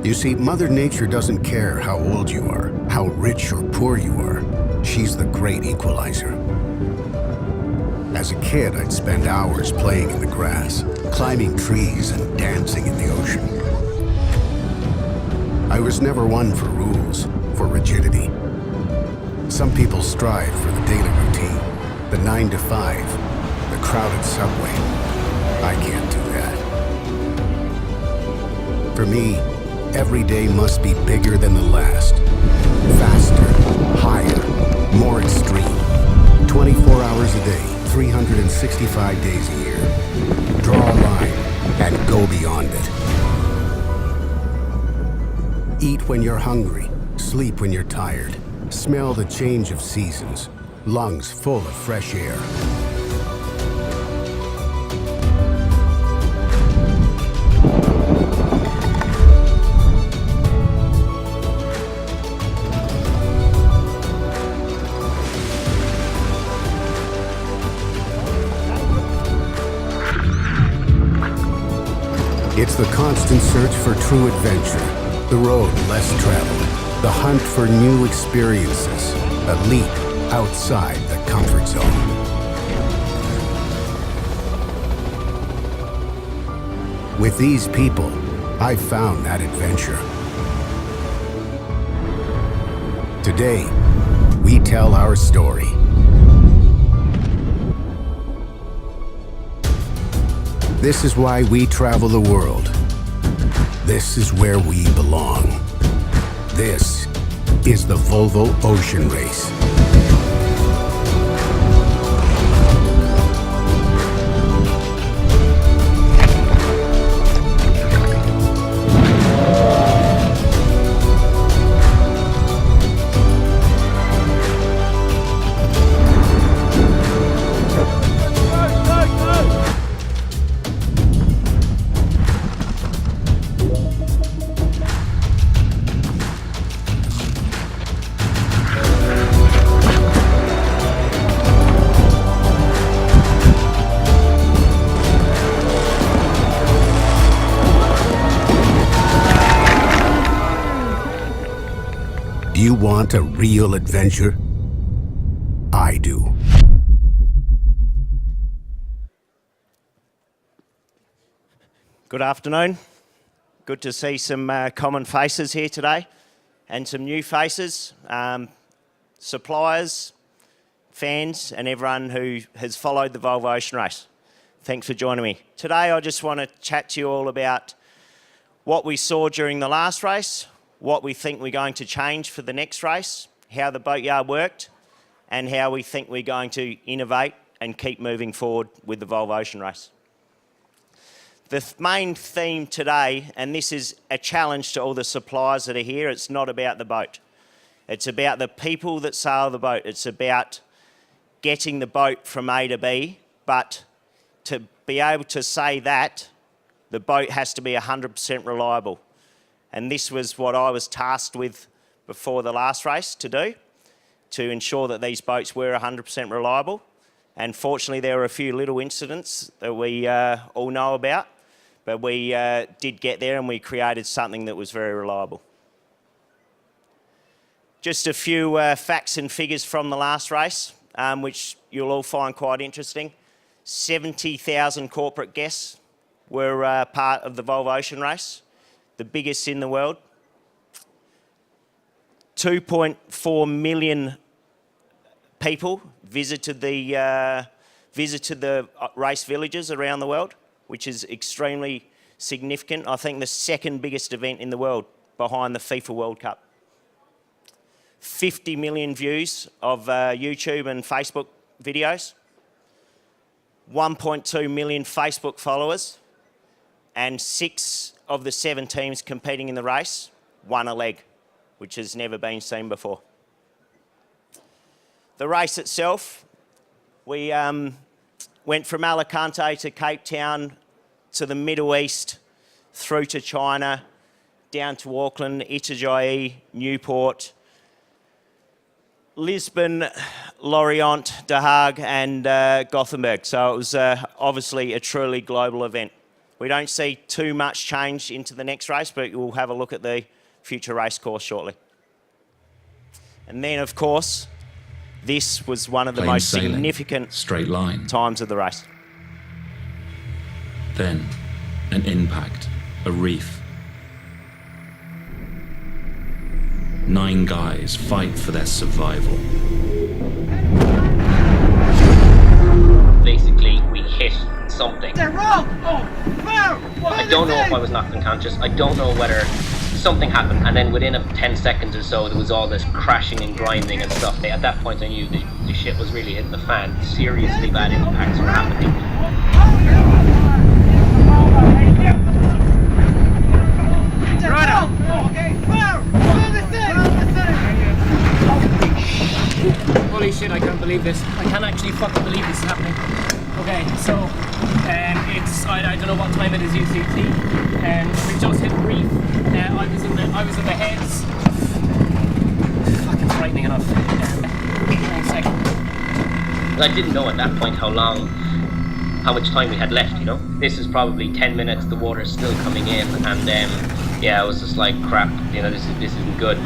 You see, Mother Nature doesn't care how old you are, how rich or poor you are. She's the great equalizer. As a kid, I'd spend hours playing in the grass, climbing trees and dancing in the ocean. I was never one for rules, for rigidity. Some people strive for the daily routine, the 9 to 5, the crowded subway. I can't do that. For me, every day must be bigger than the last. Faster, higher, more extreme. 24 hours a day, 365 days a year. Draw a line and go beyond it. Eat when you're hungry, sleep when you're tired. Smell the change of seasons, lungs full of fresh air. It's the constant search for true adventure, the road less traveled, the hunt for new experiences, a leap outside the comfort zone. With these people, I found that adventure. Today, we tell our story. This is why we travel the world. This is where we belong. This is the Volvo Ocean Race. Do you want a real adventure? I do. Good afternoon. Good to see some common faces here today and some new faces, suppliers, fans and everyone who has followed the Volvo Ocean Race. Thanks for joining me. Today I just want to chat to you all about what we saw during the last race, what we think we're going to change for the next race, how the boatyard worked, and how we think we're going to innovate and keep moving forward with the Volvo Ocean Race. The main theme today, and this is a challenge to all the suppliers that are here, it's not about the boat. It's about the people that sail the boat. It's about getting the boat from A to B, but to be able to say that, the boat has to be 100% reliable. And this was what I was tasked with before the last race to do, to ensure that these boats were 100% reliable. And fortunately, there were a few little incidents that we all know about, but we did get there and we created something that was very reliable. Just a few facts and figures from the last race, which you'll all find quite interesting. 70,000 corporate guests were part of the Volvo Ocean Race, the biggest in the world. 2.4 million people visited the race villages around the world, which is extremely significant. I think the second biggest event in the world behind the FIFA World Cup. 50 million views of YouTube and Facebook videos. 1.2 million Facebook followers. And 6 of the 7 teams competing in the race won a leg, which has never been seen before. The race itself, we went from Alicante to Cape Town to the Middle East, through to China, down to Auckland, Itajaí, Newport, Lisbon, Lorient, The Hague and Gothenburg. So it was obviously a truly global event. We don't see too much change into the next race, but we'll have a look at the future race course shortly. And then, of course, this was one of the most significant straight line times of the race. Then, an impact, a reef. 9 guys fight for their survival. Basically, we hit something. I don't know if I was knocked unconscious. I don't know whether something happened, and then within 10 seconds or so, there was all this crashing and grinding and stuff. At that point, I knew the shit was really hitting the fan. Seriously bad impacts were happening. Holy shit, I can't believe this. I can't actually fucking believe this is happening. Okay, so it's I don't know what time it is UTC. We just hit the reef. I was in the heads. Fucking frightening enough. 1 second. I didn't know at that point how much time we had left, you know? This is probably 10 minutes, the water's still coming in, and yeah, I was just like, crap, you know, this isn't good.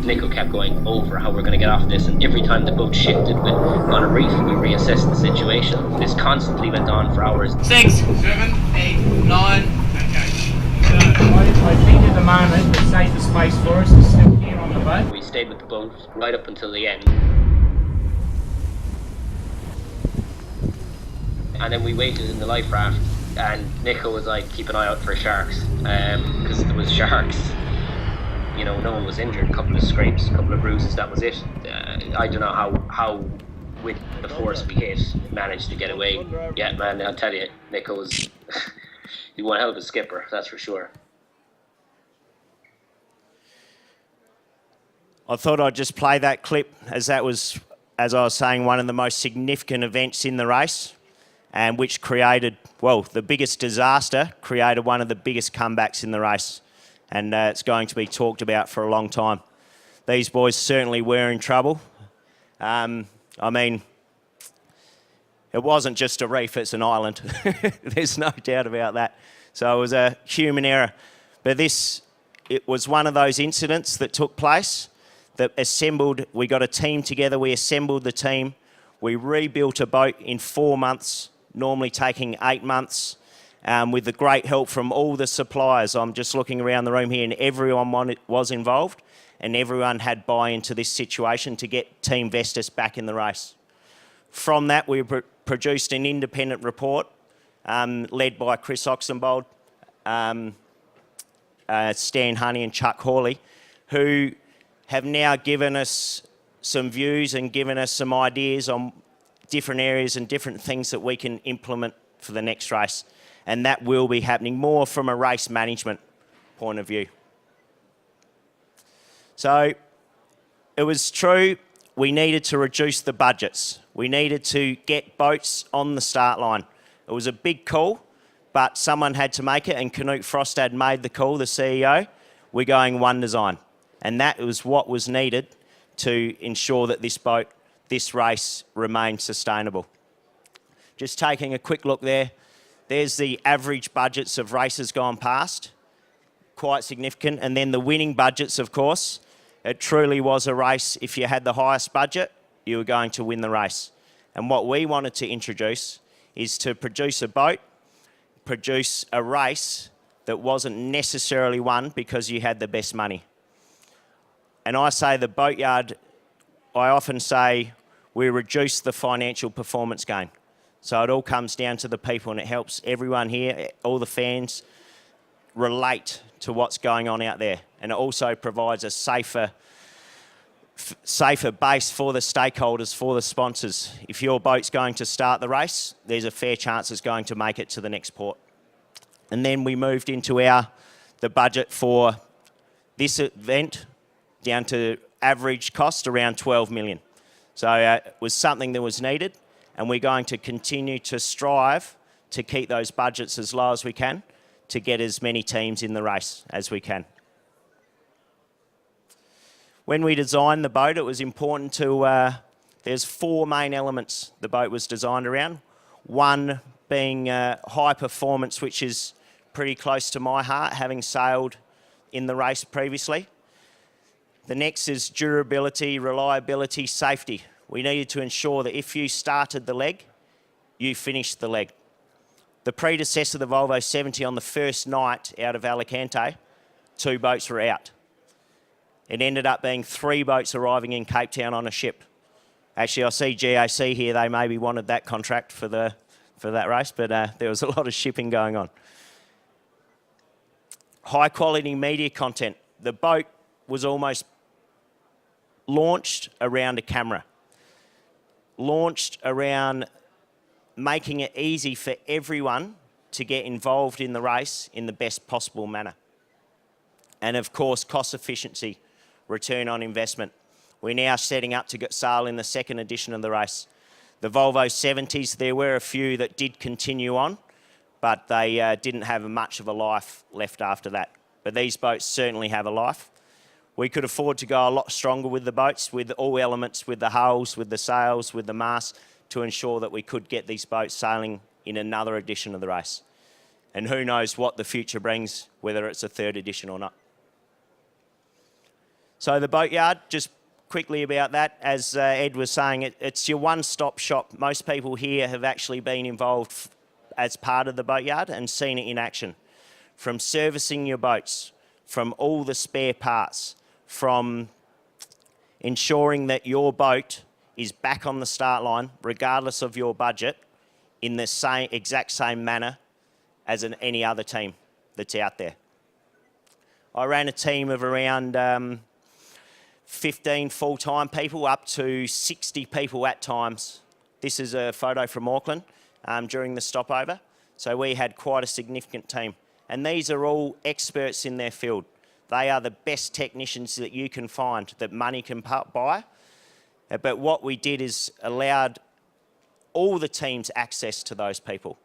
Nico kept going over how we're going to get off this, and every time the boat shifted on a reef, we reassessed the situation. This constantly went on for hours. 6, 7, 8, 9, okay. So I think the moment the safest space for us is still here on the boat. We stayed with the boat right up until the end. And then we waited in the life raft, and Nico was like, keep an eye out for sharks, because there was sharks. You know, no one was injured, a couple of scrapes, a couple of bruises, that was it. I don't know how with the force we hit, managed to get away. Yeah, man, I'll tell you, Nico was, he was one hell of a skipper, that's for sure. I thought I'd just play that clip, as that was, as I was saying, one of the most significant events in the race, and which created, well, the biggest disaster, created one of the biggest comebacks in the race. And it's going to be talked about for a long time. These boys certainly were in trouble. I mean, it wasn't just a reef, it's an island. There's no doubt about that. So it was a human error. But it was one of those incidents that took place that assembled, we got a team together, we assembled the team, we rebuilt a boat in 4 months, normally taking 8 months. With the great help from all the suppliers. I'm just looking around the room here, and everyone was involved, and everyone had buy-in to this situation to get Team Vestas back in the race. From that, we produced an independent report led by Chris Oxenbold, Stan Honey and Chuck Hawley, who have now given us some views and given us some ideas on different areas and different things that we can implement for the next race. And that will be happening more from a race management point of view. So it was true, we needed to reduce the budgets. We needed to get boats on the start line. It was a big call, but someone had to make it, and Knut Frostad made the call, the CEO. We're going one design. And that was what was needed to ensure that this race remained sustainable. Just taking a quick look there. There's the average budgets of races gone past, quite significant. And then the winning budgets, of course. It truly was a race. If you had the highest budget, you were going to win the race. And what we wanted to introduce is to produce a boat, produce a race that wasn't necessarily won because you had the best money. And I say the Boatyard, I often say we reduce the financial performance gain. So it all comes down to the people, and it helps everyone here, all the fans, relate to what's going on out there. And it also provides a safer base for the stakeholders, for the sponsors. If your boat's going to start the race, there's a fair chance it's going to make it to the next port. And then we moved into the budget for this event down to average cost around 12 million. So it was something that was needed. And we're going to continue to strive to keep those budgets as low as we can to get as many teams in the race as we can. When we designed the boat, it was important to, there's 4 main elements the boat was designed around. One being high performance, which is pretty close to my heart, having sailed in the race previously. The next is durability, reliability, safety. We needed to ensure that if you started the leg, you finished the leg. The predecessor, the Volvo 70, on the first night out of Alicante, 2 boats were out. It ended up being 3 boats arriving in Cape Town on a ship. Actually, I see GAC here, they maybe wanted that contract for that race, but there was a lot of shipping going on. High quality media content. The boat was almost launched around a camera. Launched around making it easy for everyone to get involved in the race in the best possible manner. And of course, cost efficiency, return on investment. We're now setting up to sail in the second edition of the race. The Volvo 70s, there were a few that did continue on, but they didn't have much of a life left after that. But these boats certainly have a life. We could afford to go a lot stronger with the boats, with all elements, with the hulls, with the sails, with the masts, to ensure that we could get these boats sailing in another edition of the race. And who knows what the future brings, whether it's a 3rd edition or not. So the Boatyard, just quickly about that, as Ed was saying, it's your one-stop shop. Most people here have actually been involved as part of the Boatyard and seen it in action. From servicing your boats, from all the spare parts, from ensuring that your boat is back on the start line, regardless of your budget, in the exact same manner as any other team that's out there. I ran a team of around 15 full-time people, up to 60 people at times. This is a photo from Auckland during the stopover. So we had quite a significant team. And these are all experts in their field. They are the best technicians that you can find, that money can buy. But what we did is allowed all the teams access to those people.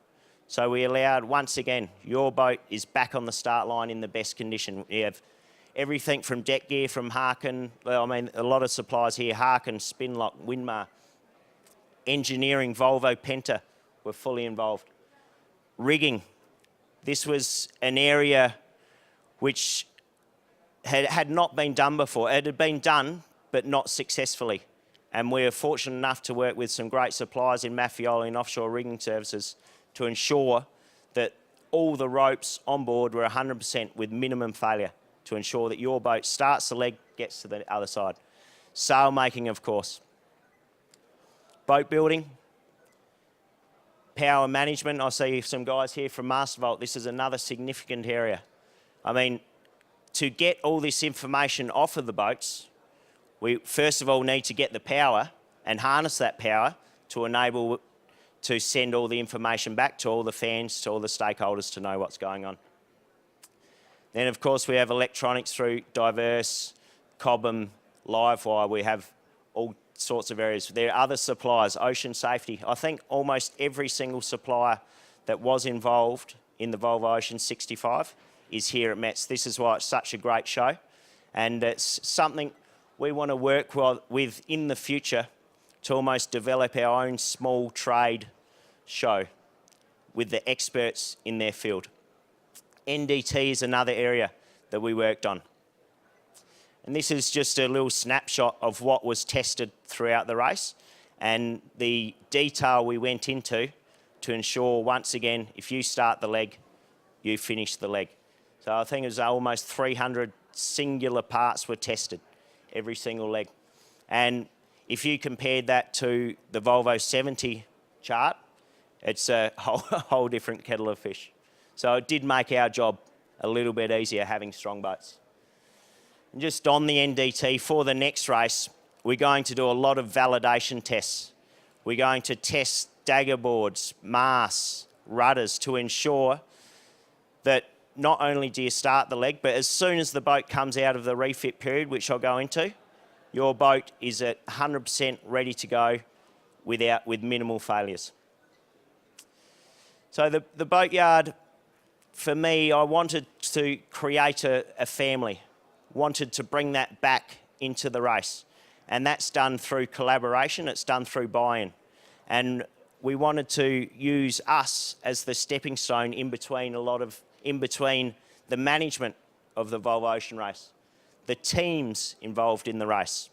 So we allowed, once again, your boat is back on the start line in the best condition. We have everything from deck gear, from Harkin, I mean, a lot of suppliers here, Harkin, Spinlock, Winmar, engineering, Volvo, Penta were fully involved. Rigging. This was an area which had not been done before. It had been done, but not successfully. And we were fortunate enough to work with some great suppliers in Maffioli and Offshore Rigging Services to ensure that all the ropes on board were 100% with minimum failure, to ensure that your boat starts the leg, gets to the other side. Sail making, of course. Boat building. Power management. I see some guys here from Mastervolt. This is another significant area. I mean, to get all this information off of the boats, we first of all need to get the power and harness that power to enable to send all the information back to all the fans, to all the stakeholders to know what's going on. Then, of course, we have electronics through Diverse, Cobham, Livewire. We have all sorts of areas. There are other suppliers, Ocean Safety. I think almost every single supplier that was involved in the Volvo Ocean 65 is here at METS. This is why it's such a great show. And it's something we want to work with in the future to almost develop our own small trade show with the experts in their field. NDT is another area that we worked on. And this is just a little snapshot of what was tested throughout the race and the detail we went into to ensure, once again, if you start the leg, you finish the leg. So I think it was almost 300 singular parts were tested, every single leg. And if you compared that to the Volvo 70 chart, it's a whole different kettle of fish. So it did make our job a little bit easier having strong boats. And just on the NDT, for the next race, we're going to do a lot of validation tests. We're going to test dagger boards, masts, rudders to ensure that not only do you start the leg, but as soon as the boat comes out of the refit period, which I'll go into, your boat is at 100% ready to go with minimal failures. So the Boatyard, for me, I wanted to create a family, wanted to bring that back into the race. And that's done through collaboration, it's done through buy-in. And we wanted to use us as the stepping stone in between the management of the Volvo Ocean Race, the teams involved in the race,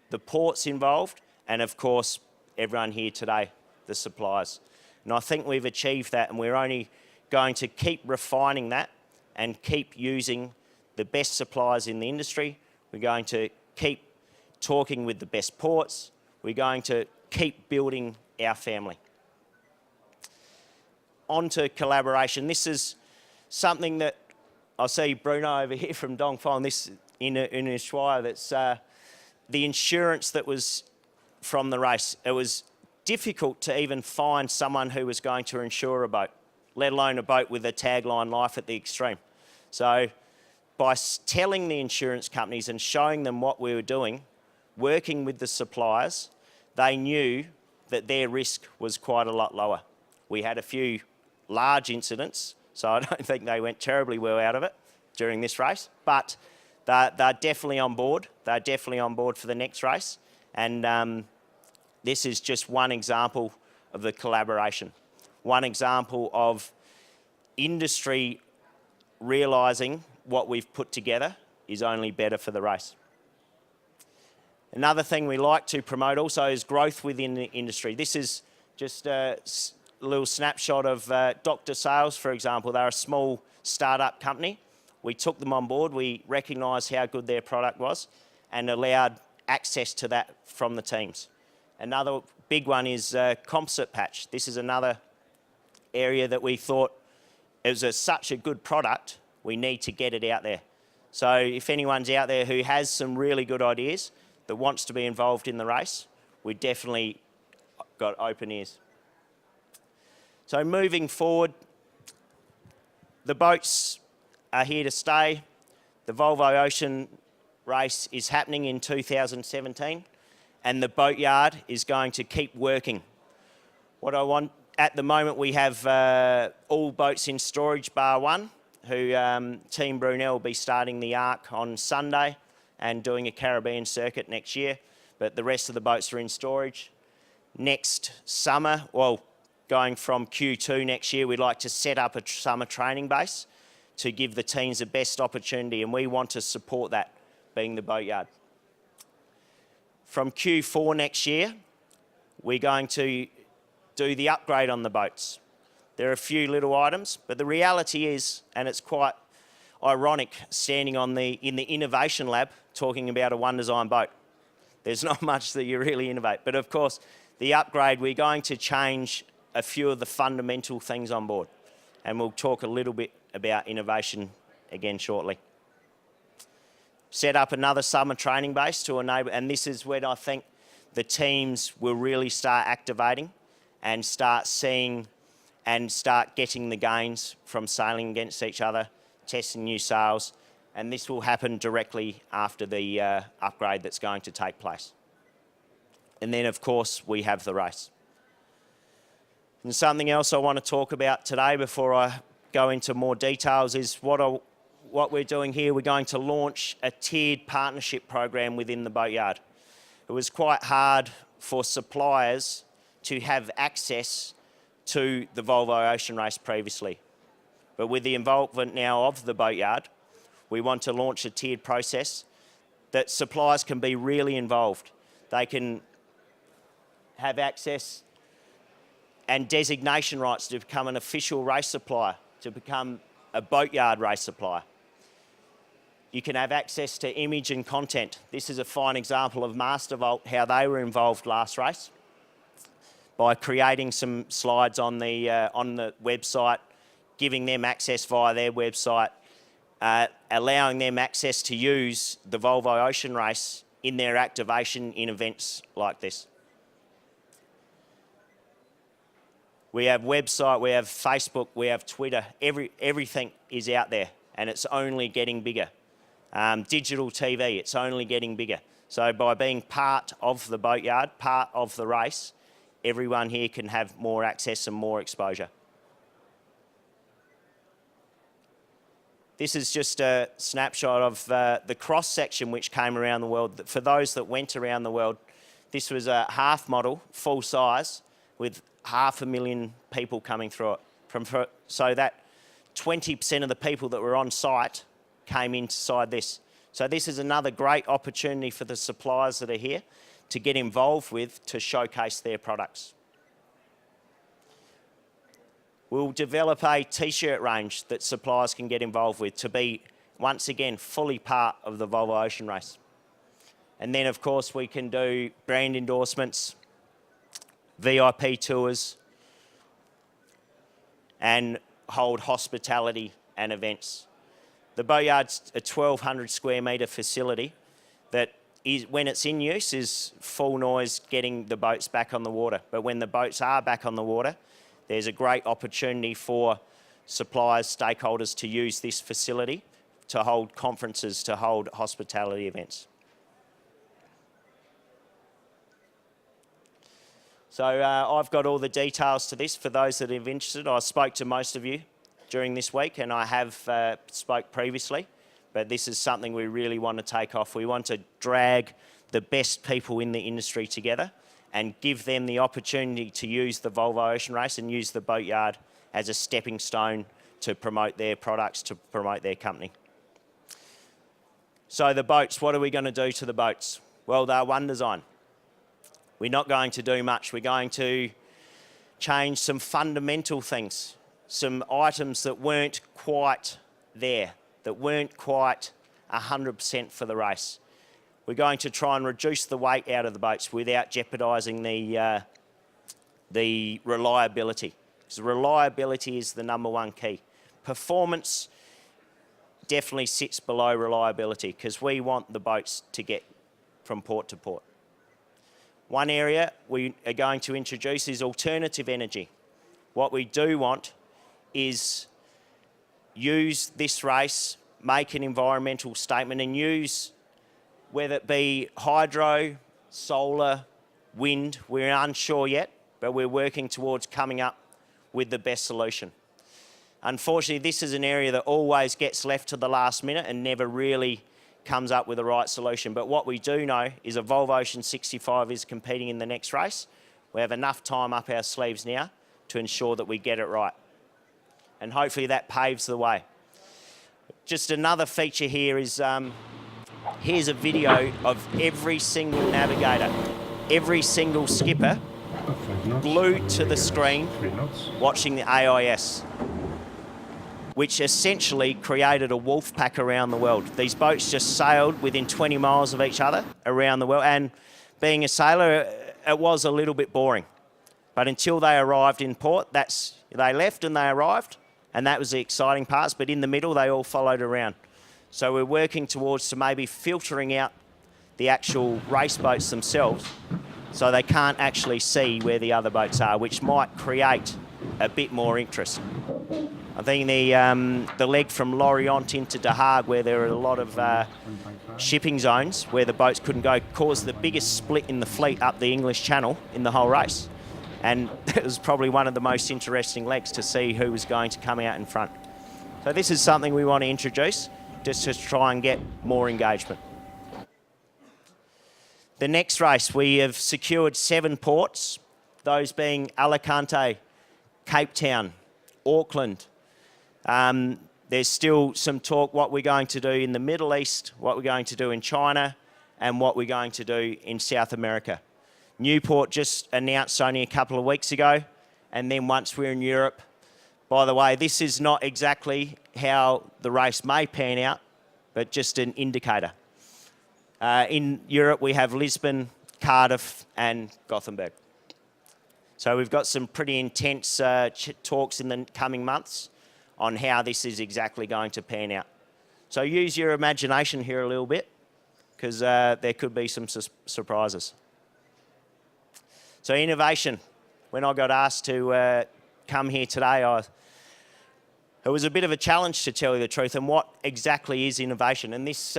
the ports involved, and of course, everyone here today, the suppliers. And I think we've achieved that, and we're only going to keep refining that and keep using the best suppliers in the industry. We're going to keep talking with the best ports. We're going to keep building our family. On to collaboration. This is something that I see Bruno over here from Dongfeng, this in Ushuaia, that's the insurance that was from the race. It was difficult to even find someone who was going to insure a boat, let alone a boat with a tagline, life at the extreme. So by telling the insurance companies and showing them what we were doing, working with the suppliers, they knew that their risk was quite a lot lower. We had a few large incidents, so I don't think they went terribly well out of it during this race, but they're definitely on board. They're definitely on board for the next race, and this is just one example of the collaboration, one example of industry realising what we've put together is only better for the race. Another thing we like to promote also is growth within the industry. This is just a little snapshot of Dr. Sales, for example. They're a small startup company. We took them on board. We recognised how good their product was and allowed access to that from the teams. Another big one is composite patch. This is another area that we thought it was such a good product, we need to get it out there. So if anyone's out there who has some really good ideas that wants to be involved in the race, we definitely got open ears. So moving forward, the boats are here to stay. The Volvo Ocean Race is happening in 2017, and the Boatyard is going to keep working. What I want, at the moment we have all boats in storage bar one, who Team Brunel will be starting the Ark on Sunday and doing a Caribbean circuit next year, but the rest of the boats are in storage. Next summer, well, going from Q2 next year, we'd like to set up a summer training base to give the teams the best opportunity, and we want to support that, being the Boatyard. From Q4 next year, we're going to do the upgrade on the boats. There are a few little items, but the reality is, and it's quite ironic standing in the Innovation Lab talking about a one design boat. There's not much that you really innovate, but of course, the upgrade, we're going to change a few of the fundamental things on board, and we'll talk a little bit about innovation again shortly. Set up another summer training base to enable, and this is when I think the teams will really start activating and start seeing and start getting the gains from sailing against each other, testing new sails, and this will happen directly after the upgrade that's going to take place. And then, of course, we have the race. And something else I want to talk about today before I go into more details is what we're doing here. We're going to launch a tiered partnership program within the Boatyard. It was quite hard for suppliers to have access to the Volvo Ocean Race previously. But with the involvement now of the Boatyard, we want to launch a tiered process that suppliers can be really involved. They can have access and designation rights to become an official race supplier, to become a Boatyard race supplier. You can have access to image and content. This is a fine example of Mastervolt, how they were involved last race, by creating some slides on the website, giving them access via their website, allowing them access to use the Volvo Ocean Race in their activation in events like this. We have website, we have Facebook, we have Twitter, everything is out there, and it's only getting bigger. Digital TV, it's only getting bigger. So by being part of the Boatyard, part of the race, everyone here can have more access and more exposure. This is just a snapshot of the cross-section which came around the world. For those that went around the world, this was a half model, full size, with 500,000 people coming through it. So that 20% of the people that were on site came inside this. So this is another great opportunity for the suppliers that are here to get involved with to showcase their products. We'll develop a t-shirt range that suppliers can get involved with to be, once again, fully part of the Volvo Ocean Race. And then, of course, we can do brand endorsements, VIP tours, and hold hospitality and events. The Boatyard's a 1,200 square metre facility that is, when it's in use, is full noise getting the boats back on the water. But when the boats are back on the water, there's a great opportunity for suppliers, stakeholders to use this facility to hold conferences, to hold hospitality events. So I've got all the details to this for those that are interested. I spoke to most of you during this week, and I have spoke previously, but this is something we really want to take off. We want to drag the best people in the industry together and give them the opportunity to use the Volvo Ocean Race and use the Boatyard as a stepping stone to promote their products, to promote their company. So the boats, what are we going to do to the boats? Well, they're one design. We're not going to do much. We're going to change some fundamental things, some items that weren't quite there, that weren't quite 100% for the race. We're going to try and reduce the weight out of the boats without jeopardising the reliability. Because reliability is the #1 key. Performance definitely sits below reliability because we want the boats to get from port to port. One area we are going to introduce is alternative energy. What we do want is use this race, make an environmental statement and use, whether it be hydro, solar, wind, we're unsure yet, but we're working towards coming up with the best solution. Unfortunately, this is an area that always gets left to the last minute and never really comes up with the right solution. But what we do know is a Volvo Ocean 65 is competing in the next race. We have enough time up our sleeves now to ensure that we get it right. And hopefully that paves the way. Just another feature here is, here's a video of every single navigator, every single skipper glued to the screen watching the AIS, which essentially created a wolf pack around the world. These boats just sailed within 20 miles of each other around the world. And being a sailor, it was a little bit boring. But until they arrived in port, they left and they arrived, and that was the exciting parts. But in the middle, they all followed around. So we're working towards to maybe filtering out the actual race boats themselves so they can't actually see where the other boats are, which might create a bit more interest. I think the leg from Lorient into The Hague, where there are a lot of shipping zones where the boats couldn't go, caused the biggest split in the fleet up the English Channel in the whole race. And it was probably one of the most interesting legs to see who was going to come out in front. So this is something we want to introduce just to try and get more engagement. The next race, we have secured 7 ports, those being Alicante, Cape Town, Auckland. There's still some talk what we're going to do in the Middle East, what we're going to do in China, and what we're going to do in South America. Newport just announced only a couple of weeks ago, and then once we're in Europe, by the way, this is not exactly how the race may pan out, but just an indicator. In Europe, we have Lisbon, Cardiff, and Gothenburg. So we've got some pretty intense talks in the coming months on how this is exactly going to pan out. So use your imagination here a little bit, because there could be some surprises. So innovation. When I got asked to come here today, it was a bit of a challenge, to tell you the truth, and what exactly is innovation. And this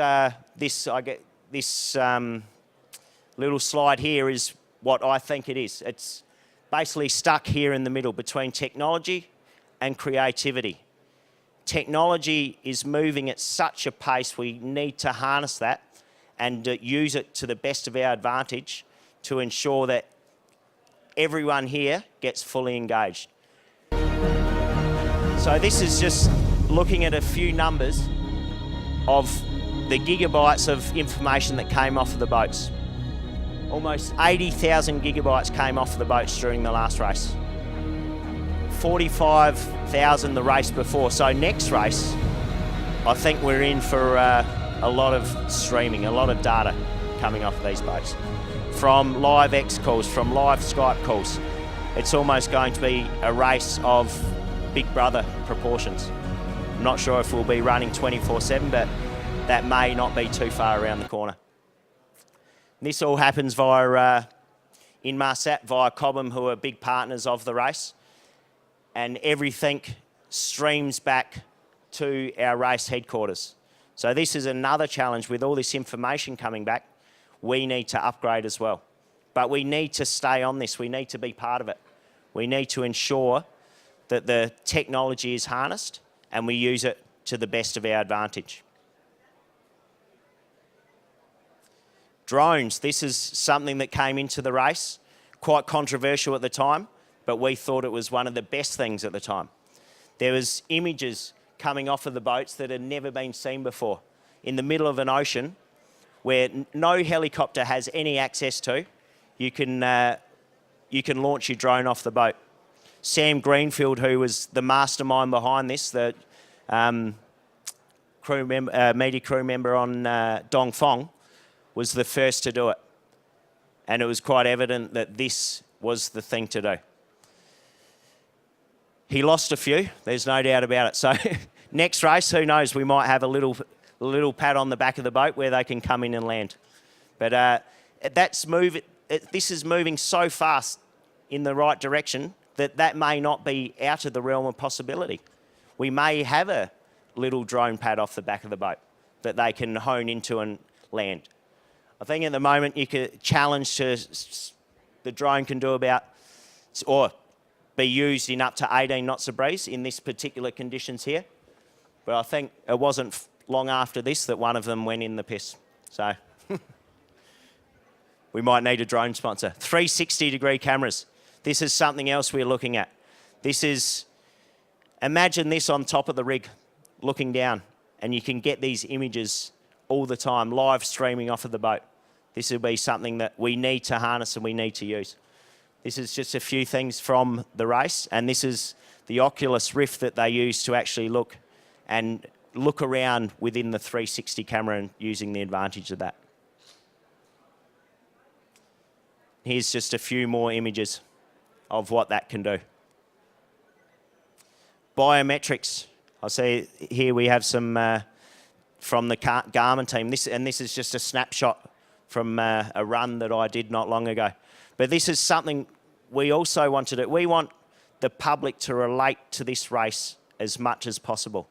little slide here is what I think it is. It's basically stuck here in the middle between technology and creativity. Technology is moving at such a pace, we need to harness that and use it to the best of our advantage to ensure that everyone here gets fully engaged. So this is just looking at a few numbers of the gigabytes of information that came off of the boats. Almost 80,000 gigabytes came off the boats during the last race. 45,000 the race before. So next race, I think we're in for a lot of streaming, a lot of data coming off of these boats. From live X calls, from live Skype calls. It's almost going to be a race of Big Brother proportions. I'm not sure if we'll be running 24/7, but that may not be too far around the corner. This all happens via Inmarsat, via Cobham, who are big partners of the race. And everything streams back to our race headquarters. So this is another challenge with all this information coming back. We need to upgrade as well. But we need to stay on this. We need to be part of it. We need to ensure that the technology is harnessed and we use it to the best of our advantage. Drones, this is something that came into the race, quite controversial at the time, but we thought it was one of the best things at the time. There was images coming off of the boats that had never been seen before. In the middle of an ocean where no helicopter has any access to, you can launch your drone off the boat. Sam Greenfield, who was the mastermind behind this, the media crew member on Dongfeng, was the first to do it. And it was quite evident that this was the thing to do. He lost a few, there's no doubt about it. So next race, who knows, we might have a little pat on the back of the boat where they can come in and land. But this is moving so fast in the right direction that may not be out of the realm of possibility. We may have a little drone pad off the back of the boat that they can hone into and land. I think at the moment you could challenge to the drone can do about, or be used in up to 18 knots of breeze in this particular conditions here. But I think it wasn't long after this that one of them went in the piss. So we might need a drone sponsor. 360-degree cameras. This is something else we're looking at. Imagine this on top of the rig, looking down, and you can get these images all the time, live streaming off of the boat. This will be something that we need to harness and we need to use. This is just a few things from the race, and this is the Oculus Rift that they use to actually look around within the 360 camera and using the advantage of that. Here's just a few more images of what that can do. Biometrics. I see here we have some from the Garmin team. This is just a snapshot from a run that I did not long ago. But this is something we also want to do. We want the public to relate to this race as much as possible.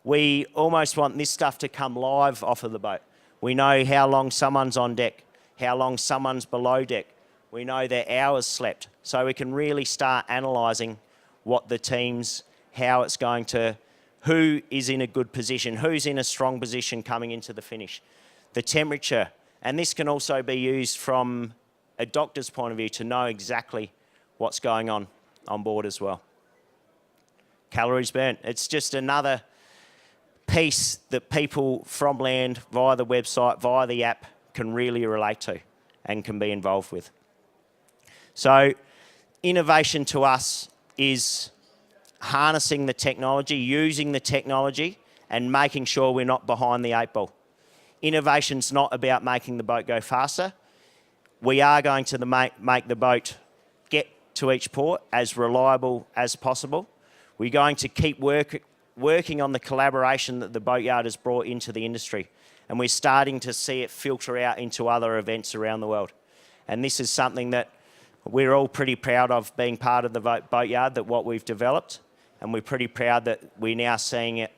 We almost want this stuff to come live off of the boat. We know how long someone's on deck, how long someone's below deck. We know their hours slept. So we can really start analysing what the teams, how it's going to, who is in a good position, who's in a strong position coming into the finish. The temperature, and this can also be used from a doctor's point of view to know exactly what's going on board as well. Calories burnt. It's just another piece that people from land, via the website, via the app, can really relate to and can be involved with. So innovation to us is harnessing the technology, using the technology, and making sure we're not behind the 8 ball. Innovation's not about making the boat go faster. We are going to make the boat get to each port as reliable as possible. We're going to keep working on the collaboration that the Boatyard has brought into the industry, and we're starting to see it filter out into other events around the world. And this is something that we're all pretty proud of, being part of the Boatyard, that what we've developed, and we're pretty proud that we're now seeing it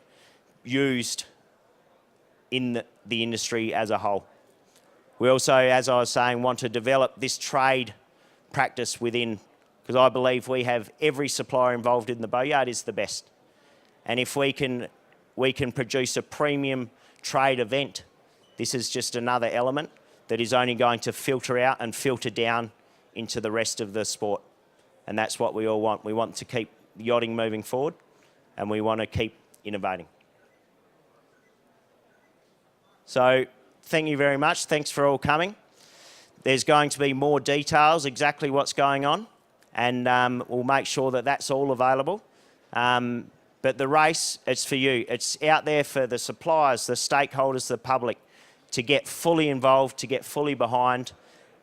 used in the industry as a whole. We also, as I was saying, want to develop this trade practice within, because I believe we have every supplier involved in the Boatyard is the best. And if we can produce a premium trade event, this is just another element that is only going to filter out and filter down into the rest of the sport. And that's what we all want. We want to keep yachting moving forward, and we want to keep innovating. So thank you very much. Thanks for all coming. There's going to be more details, exactly what's going on, and we'll make sure that that's all available. But the race, it's for you. It's out there for the suppliers, the stakeholders, the public, to get fully involved, to get fully behind,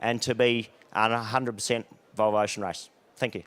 and to be 100% Volvo Ocean Race. Thank you.